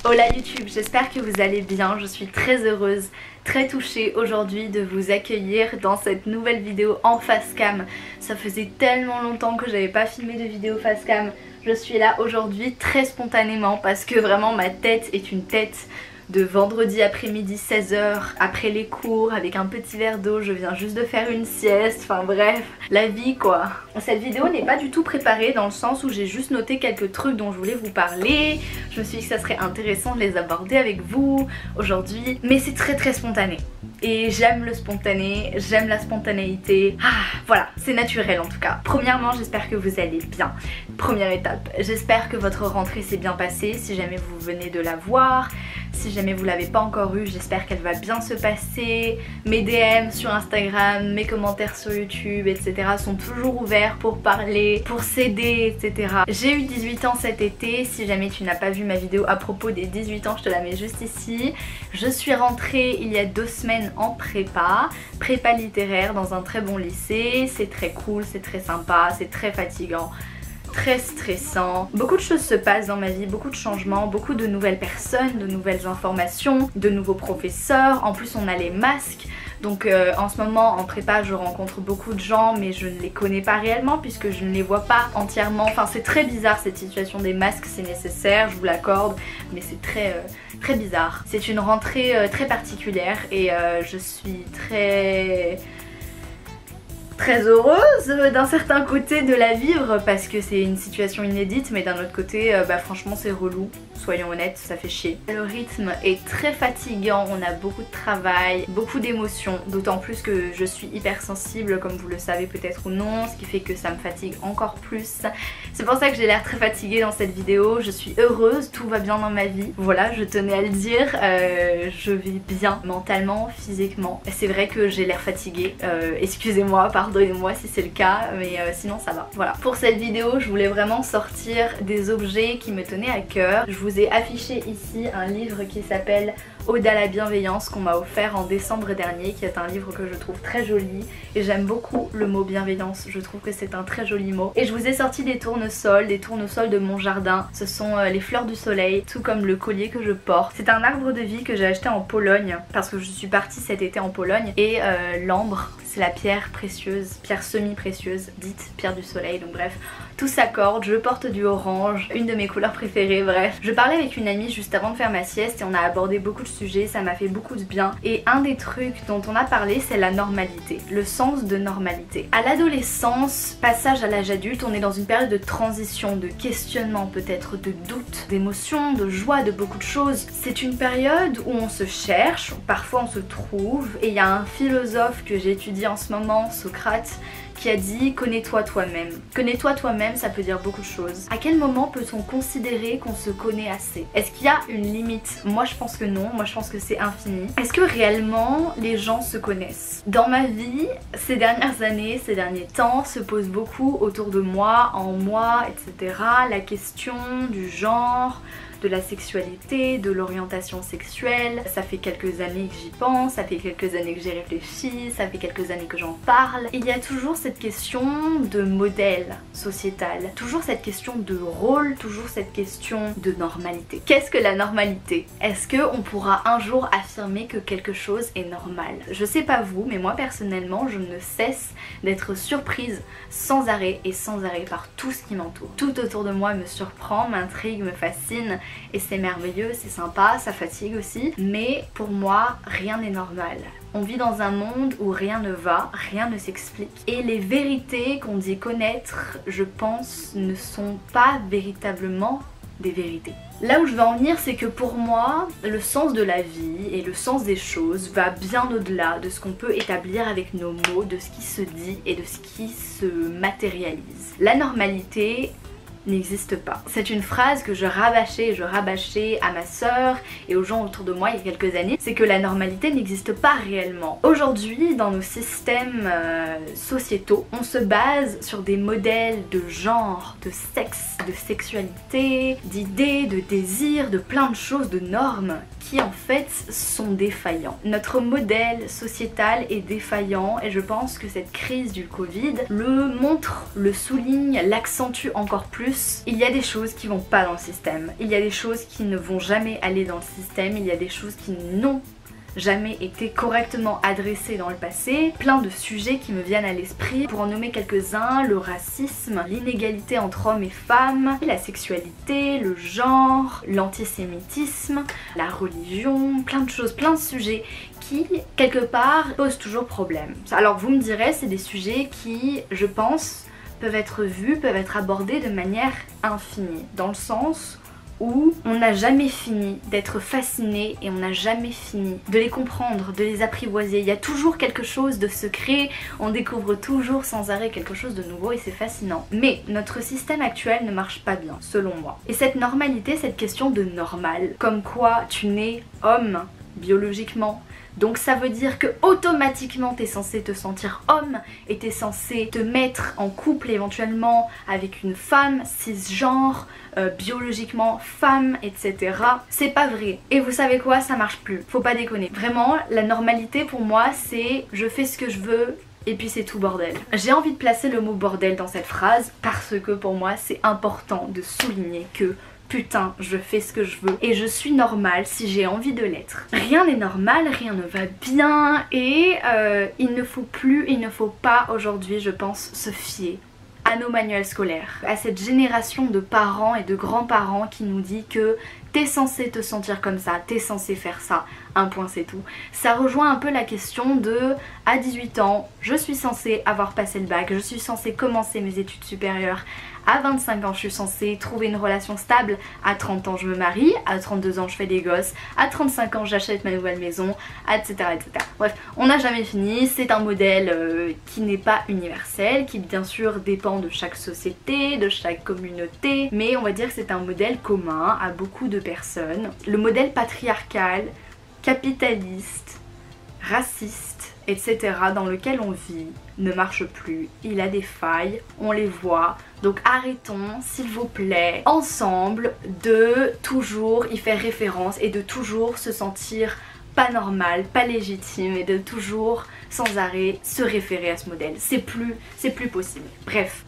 Hola YouTube, j'espère que vous allez bien, je suis très heureuse, très touchée aujourd'hui de vous accueillir dans cette nouvelle vidéo en face cam. Ça faisait tellement longtemps que j'avais pas filmé de vidéo face cam. Je suis là aujourd'hui très spontanément parce que vraiment ma tête est une tête de vendredi après-midi 16h, après les cours, avec un petit verre d'eau, je viens juste de faire une sieste, enfin bref, la vie quoi. Cette vidéo n'est pas du tout préparée dans le sens où j'ai juste noté quelques trucs dont je voulais vous parler. Je me suis dit que ça serait intéressant de les aborder avec vous aujourd'hui, mais c'est très spontané. Et j'aime le spontané, j'aime la spontanéité. Voilà, c'est naturel en tout cas. Premièrement, j'espère que vous allez bien. Première étape, j'espère que votre rentrée s'est bien passée si jamais vous venez de la voir. Si jamais vous l'avez pas encore eu, j'espère qu'elle va bien se passer. Mes DM sur Instagram, mes commentaires sur YouTube, etc. sont toujours ouverts pour parler, pour s'aider, etc. J'ai eu 18 ans cet été. Si jamais tu n'as pas vu ma vidéo à propos des 18 ans, je te la mets juste ici. Je suis rentrée il y a 2 semaines en prépa littéraire dans un très bon lycée. C'est très cool, c'est très sympa, c'est très fatigant, très stressant. Beaucoup de choses se passent dans ma vie, beaucoup de changements, beaucoup de nouvelles personnes, de nouvelles informations, de nouveaux professeurs. En plus on a les masques. Donc en ce moment en prépa je rencontre beaucoup de gens mais je ne les connais pas réellement puisque je ne les vois pas entièrement. Enfin c'est très bizarre cette situation des masques, c'est nécessaire, je vous l'accorde, mais c'est très bizarre. C'est une rentrée très particulière et je suis très heureuse d'un certain côté de la vivre parce que c'est une situation inédite, mais d'un autre côté franchement c'est relou, soyons honnêtes, ça fait chier. Le rythme est très fatigant, on a beaucoup de travail, beaucoup d'émotions, d'autant plus que je suis hypersensible comme vous le savez peut-être ou non, ce qui fait que ça me fatigue encore plus. C'est pour ça que j'ai l'air très fatiguée dans cette vidéo. Je suis heureuse, tout va bien dans ma vie, voilà, je tenais à le dire. Je vis bien mentalement, physiquement. C'est vrai que j'ai l'air fatiguée, excusez-moi, pardonnez-moi si c'est le cas, mais sinon ça va. Voilà, pour cette vidéo je voulais vraiment sortir des objets qui me tenaient à cœur. Je vous ai affiché ici un livre qui s'appelle Ode à la bienveillance qu'on m'a offert en décembre dernier, qui est un livre que je trouve très joli et j'aime beaucoup le mot bienveillance, je trouve que c'est un très joli mot. Et je vous ai sorti des tournesols de mon jardin. Ce sont les fleurs du soleil, tout comme le collier que je porte. C'est un arbre de vie que j'ai acheté en Pologne parce que je suis partie cet été en Pologne et l'ambre, c'est la pierre précieuse, pierre semi-précieuse, dite pierre du soleil, donc bref, tout s'accorde. Je porte du orange, une de mes couleurs préférées, bref. Je parlais avec une amie juste avant de faire ma sieste et on a abordé beaucoup de sujets, ça m'a fait beaucoup de bien. Et un des trucs dont on a parlé, c'est la normalité, le sens de normalité. À l'adolescence, passage à l'âge adulte, on est dans une période de transition, de questionnement peut-être, de doute, d'émotion, de joie, de beaucoup de choses. C'est une période où on se cherche, parfois on se trouve, et il y a un philosophe que j'ai étudié en ce moment, Socrate, qui a dit connais-toi toi-même. Connais-toi toi-même, ça peut dire beaucoup de choses. À quel moment peut-on considérer qu'on se connaît assez? Est-ce qu'il y a une limite? Moi je pense que non, moi je pense que c'est infini. Est-ce que réellement les gens se connaissent? Dans ma vie, ces dernières années, ces derniers temps, se pose beaucoup autour de moi, en moi, etc. la question du genre, de la sexualité, de l'orientation sexuelle. Ça fait quelques années que j'y pense, ça fait quelques années que j'y réfléchis, ça fait quelques années que j'en parle. Il y a toujours cette question de modèle sociétal, toujours cette question de rôle, toujours cette question de normalité. Qu'est-ce que la normalité? Est-ce qu'on pourra un jour affirmer que quelque chose est normal? Je sais pas vous, mais moi personnellement, je ne cesse d'être surprise sans arrêt par tout ce qui m'entoure. Tout autour de moi me surprend, m'intrigue, me fascine. Et c'est merveilleux, c'est sympa, ça fatigue aussi, mais pour moi rien n'est normal. On vit dans un monde où rien ne va, rien ne s'explique et les vérités qu'on dit connaître, je pense, ne sont pas véritablement des vérités. Là où je veux en venir, c'est que pour moi, le sens de la vie et le sens des choses va bien au-delà de ce qu'on peut établir avec nos mots, de ce qui se dit et de ce qui se matérialise. La normalité n'existe pas. C'est une phrase que je rabâchais à ma sœur et aux gens autour de moi il y a quelques années, c'est que la normalité n'existe pas réellement. Aujourd'hui, dans nos systèmes sociétaux, on se base sur des modèles de genre, de sexe, de sexualité, d'idées, de désirs, de plein de choses, de normes qui en fait sont défaillants. Notre modèle sociétal est défaillant et je pense que cette crise du Covid le montre, le souligne, l'accentue encore plus. Il y a des choses qui vont pas dans le système, il y a des choses qui ne vont jamais aller dans le système, il y a des choses qui n'ont jamais été correctement adressées dans le passé, plein de sujets qui me viennent à l'esprit. Pour en nommer quelques-uns, le racisme, l'inégalité entre hommes et femmes, la sexualité, le genre, l'antisémitisme, la religion, plein de choses, plein de sujets qui, quelque part, posent toujours problème. Alors vous me direz, c'est des sujets qui, je pense, peuvent être vus, peuvent être abordés de manière infinie, dans le sens où on n'a jamais fini d'être fasciné et on n'a jamais fini de les comprendre, de les apprivoiser. Il y a toujours quelque chose de secret, on découvre toujours sans arrêt quelque chose de nouveau et c'est fascinant. Mais notre système actuel ne marche pas bien, selon moi. Et cette normalité, cette question de normal, comme quoi tu nais homme biologiquement, donc ça veut dire que automatiquement t'es censé te sentir homme et t'es censé te mettre en couple éventuellement avec une femme cisgenre, biologiquement femme, etc. C'est pas vrai. Et vous savez quoi, ça marche plus. Faut pas déconner. Vraiment, la normalité pour moi c'est je fais ce que je veux et puis c'est tout bordel. J'ai envie de placer le mot bordel dans cette phrase parce que pour moi c'est important de souligner que putain, je fais ce que je veux et je suis normale si j'ai envie de l'être. Rien n'est normal, rien ne va bien et il ne faut pas aujourd'hui, je pense, se fier à nos manuels scolaires, à cette génération de parents et de grands-parents qui nous dit que t'es censé te sentir comme ça, t'es censé faire ça, un point c'est tout. Ça rejoint un peu la question de à 18 ans, je suis censée avoir passé le bac, je suis censée commencer mes études supérieures, à 25 ans je suis censée trouver une relation stable, à 30 ans je me marie, à 32 ans je fais des gosses, à 35 ans j'achète ma nouvelle maison, etc. etc. Bref, on n'a jamais fini, c'est un modèle qui n'est pas universel, qui bien sûr dépend de chaque société, de chaque communauté, mais on va dire que c'est un modèle commun à beaucoup de personnes. Le modèle patriarcal, capitaliste, raciste, etc. dans lequel on vit ne marche plus, il a des failles, on les voit, donc arrêtons s'il vous plaît ensemble de toujours y faire référence et de toujours se sentir pas normal, pas légitime et de toujours sans arrêt se référer à ce modèle, c'est plus possible. Bref.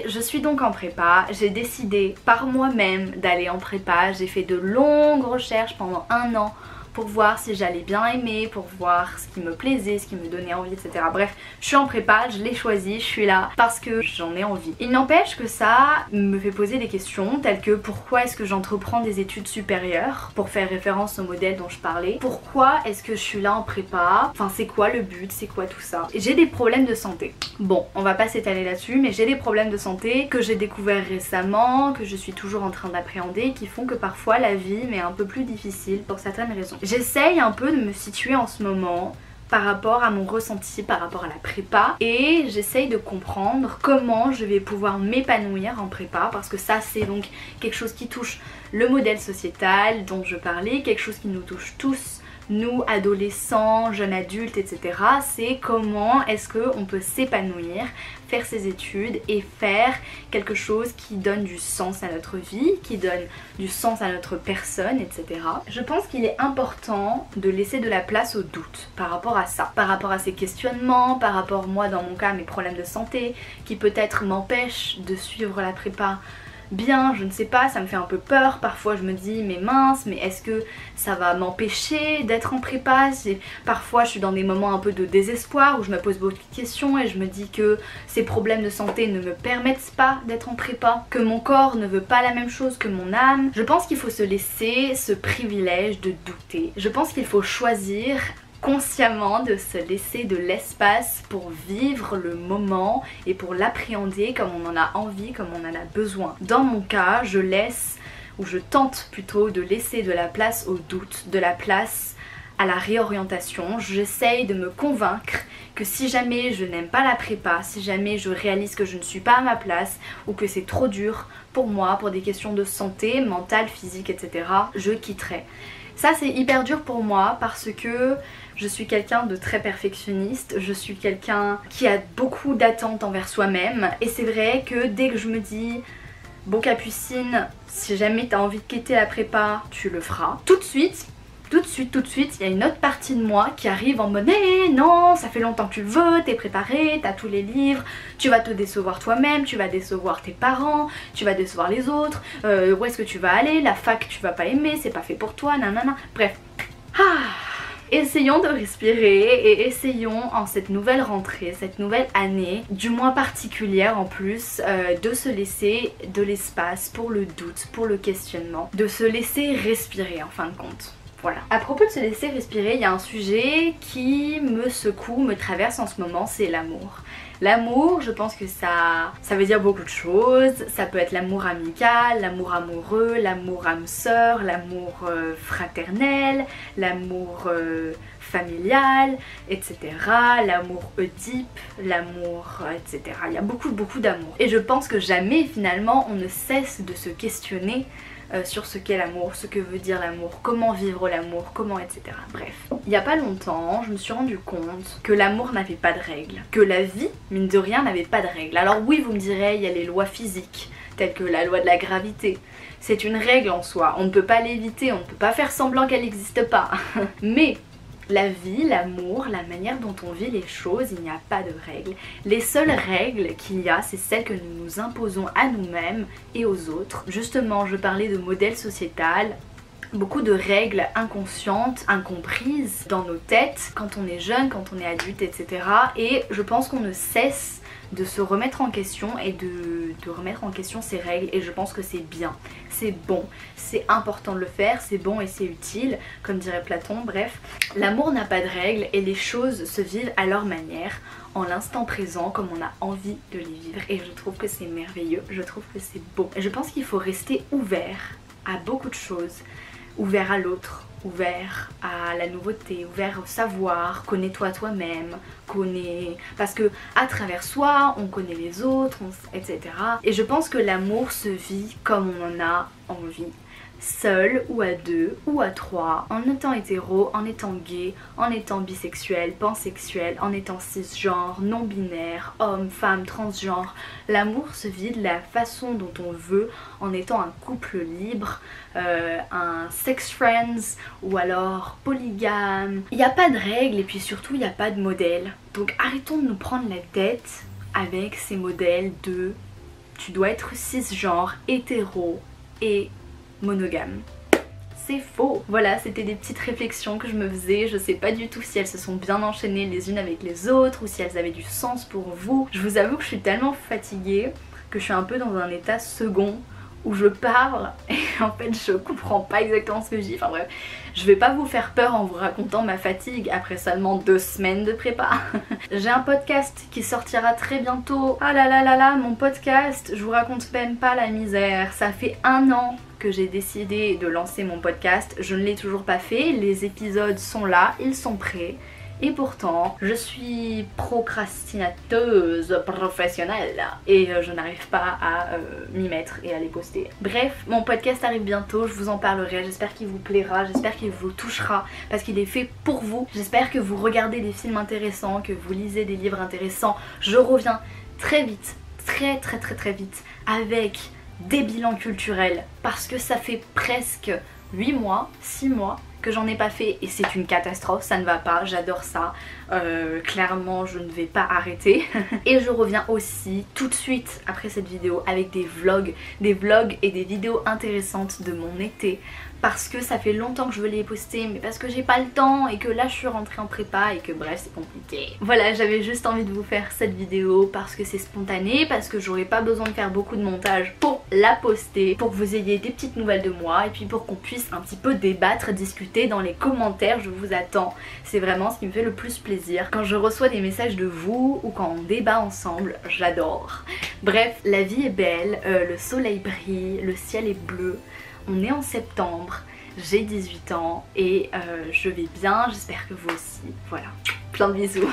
Je suis donc en prépa, j'ai décidé par moi-même d'aller en prépa, j'ai fait de longues recherches pendant 1 an pour voir si j'allais bien aimer, pour voir ce qui me plaisait, ce qui me donnait envie, etc. Bref, je suis en prépa, je l'ai choisi, je suis là parce que j'en ai envie. Il n'empêche que ça me fait poser des questions telles que pourquoi est-ce que j'entreprends des études supérieures, pour faire référence au modèle dont je parlais. Pourquoi est-ce que je suis là en prépa, enfin c'est quoi le but, c'est quoi tout ça. J'ai des problèmes de santé. Bon, on va pas s'étaler là-dessus, mais j'ai des problèmes de santé que j'ai découvert récemment, que je suis toujours en train d'appréhender, qui font que parfois la vie m'est un peu plus difficile pour certaines raisons. J'essaye un peu de me situer en ce moment par rapport à mon ressenti, par rapport à la prépa, et j'essaye de comprendre comment je vais pouvoir m'épanouir en prépa, parce que ça c'est donc quelque chose qui touche le modèle sociétal dont je parlais, quelque chose qui nous touche tous, nous adolescents, jeunes adultes, etc. C'est comment est-ce qu'on peut s'épanouir, faire ses études et faire quelque chose qui donne du sens à notre vie, qui donne du sens à notre personne, etc. Je pense qu'il est important de laisser de la place au doute par rapport à ça, par rapport à ces questionnements, par rapport moi dans mon cas mes problèmes de santé qui peut-être m'empêchent de suivre la prépa bien, je ne sais pas, ça me fait un peu peur, parfois je me dis mais mince, mais est-ce que ça va m'empêcher d'être en prépa? Parfois je suis dans des moments un peu de désespoir où je me pose beaucoup de questions et je me dis que ces problèmes de santé ne me permettent pas d'être en prépa, que mon corps ne veut pas la même chose que mon âme. Je pense qu'il faut se laisser ce privilège de douter, je pense qu'il faut choisir consciemment de se laisser de l'espace pour vivre le moment et pour l'appréhender comme on en a envie, comme on en a besoin. Dans mon cas, je laisse, ou je tente plutôt de laisser de la place au doute, de la place à la réorientation. J'essaye de me convaincre que si jamais je n'aime pas la prépa, si jamais je réalise que je ne suis pas à ma place ou que c'est trop dur pour moi, pour des questions de santé, mentale, physique, etc., je quitterai. Ça c'est hyper dur pour moi parce que je suis quelqu'un de très perfectionniste, je suis quelqu'un qui a beaucoup d'attentes envers soi-même et c'est vrai que dès que je me dis bon Capucine, si jamais t'as envie de quitter la prépa, tu le feras. Tout de suite, tout de suite, il y a une autre partie de moi qui arrive en mode eh non, ça fait longtemps que tu le veux, t'es préparé, t'as tous les livres, tu vas te décevoir toi-même, tu vas décevoir tes parents, tu vas décevoir les autres, où est-ce que tu vas aller, la fac tu vas pas aimer, c'est pas fait pour toi, nanana, bref. Essayons de respirer et essayons en cette nouvelle rentrée, cette nouvelle année, du moins particulière en plus, de se laisser de l'espace pour le doute, pour le questionnement, de se laisser respirer en fin de compte. Voilà. À propos de se laisser respirer, il y a un sujet qui me secoue, me traverse en ce moment, c'est l'amour. L'amour, je pense que ça veut dire beaucoup de choses. Ça peut être l'amour amical, l'amour amoureux, l'amour âme sœur, l'amour fraternel, l'amour familial, etc. L'amour Oedipe, l'amour, etc. Il y a beaucoup d'amour. Et je pense que jamais finalement on ne cesse de se questionner sur ce qu'est l'amour, ce que veut dire l'amour, comment vivre l'amour, comment etc. Bref. Il n'y a pas longtemps, je me suis rendu compte que l'amour n'avait pas de règles, que la vie, mine de rien, n'avait pas de règles. Alors oui, vous me direz, il y a les lois physiques, telles que la loi de la gravité. C'est une règle en soi, on ne peut pas l'éviter, on ne peut pas faire semblant qu'elle n'existe pas. Mais la vie, l'amour, la manière dont on vit les choses, il n'y a pas de règles. Les seules règles qu'il y a, c'est celles que nous nous imposons à nous-mêmes et aux autres. Justement, je parlais de modèle sociétal. Beaucoup de règles inconscientes, incomprises dans nos têtes quand on est jeune, quand on est adulte, etc. Et je pense qu'on ne cesse de se remettre en question et de remettre en question ces règles, et je pense que c'est bien, c'est bon, c'est important de le faire, c'est bon et c'est utile, comme dirait Platon. Bref, l'amour n'a pas de règles et les choses se vivent à leur manière, en l'instant présent, comme on a envie de les vivre, et je trouve que c'est merveilleux, je trouve que c'est beau. Je pense qu'il faut rester ouvert à beaucoup de choses, ouvert à l'autre, ouvert à la nouveauté, ouvert au savoir, connais-toi toi-même, parce que à travers soi, on connaît les autres, etc. Et je pense que l'amour se vit comme on en a envie. Seul ou à deux ou à trois, en étant hétéro, en étant gay, en étant bisexuel, pansexuel, en étant cisgenre, non-binaire, homme, femme, transgenre. L'amour se vit de la façon dont on veut, en étant un couple libre, un sex friends ou alors polygame. Il n'y a pas de règles et puis surtout il n'y a pas de modèle. Donc arrêtons de nous prendre la tête avec ces modèles de tu dois être cisgenre, hétéro et monogame. C'est faux. Voilà, c'était des petites réflexions que je me faisais. Je sais pas du tout si elles se sont bien enchaînées les unes avec les autres ou si elles avaient du sens pour vous. Je vous avoue que je suis tellement fatiguée que je suis un peu dans un état second où je parle et en fait je comprends pas exactement ce que je dis. Enfin bref, je vais pas vous faire peur en vous racontant ma fatigue après seulement 2 semaines de prépa. J'ai un podcast qui sortira très bientôt. Ah là là là là, mon podcast, je vous raconte même pas la misère. Ça fait 1 an que j'ai décidé de lancer mon podcast. Je ne l'ai toujours pas fait. Les épisodes sont là, ils sont prêts. Et pourtant, je suis procrastinateuse professionnelle et je n'arrive pas à m'y mettre et à les poster. Bref, mon podcast arrive bientôt, je vous en parlerai, j'espère qu'il vous plaira, j'espère qu'il vous touchera parce qu'il est fait pour vous. J'espère que vous regardez des films intéressants, que vous lisez des livres intéressants. Je reviens très vite, très vite avec des bilans culturels parce que ça fait presque 8 mois, 6 mois que j'en ai pas fait et c'est une catastrophe, ça ne va pas, j'adore ça, clairement je ne vais pas arrêter. Et je reviens aussi tout de suite après cette vidéo avec des vlogs et des vidéos intéressantes de mon été parce que ça fait longtemps que je veux les poster mais parce que j'ai pas le temps et que là je suis rentrée en prépa et que bref c'est compliqué. Voilà, j'avais juste envie de vous faire cette vidéo parce que c'est spontané, parce que j'aurais pas besoin de faire beaucoup de montage pour la poster, pour que vous ayez des petites nouvelles de moi et puis pour qu'on puisse un petit peu débattre, discuter dans les commentaires. Je vous attends, c'est vraiment ce qui me fait le plus plaisir quand je reçois des messages de vous ou quand on débat ensemble, j'adore. Bref, la vie est belle, le soleil brille, le ciel est bleu. On est en septembre, j'ai 18 ans et je vais bien, j'espère que vous aussi. Voilà, plein de bisous.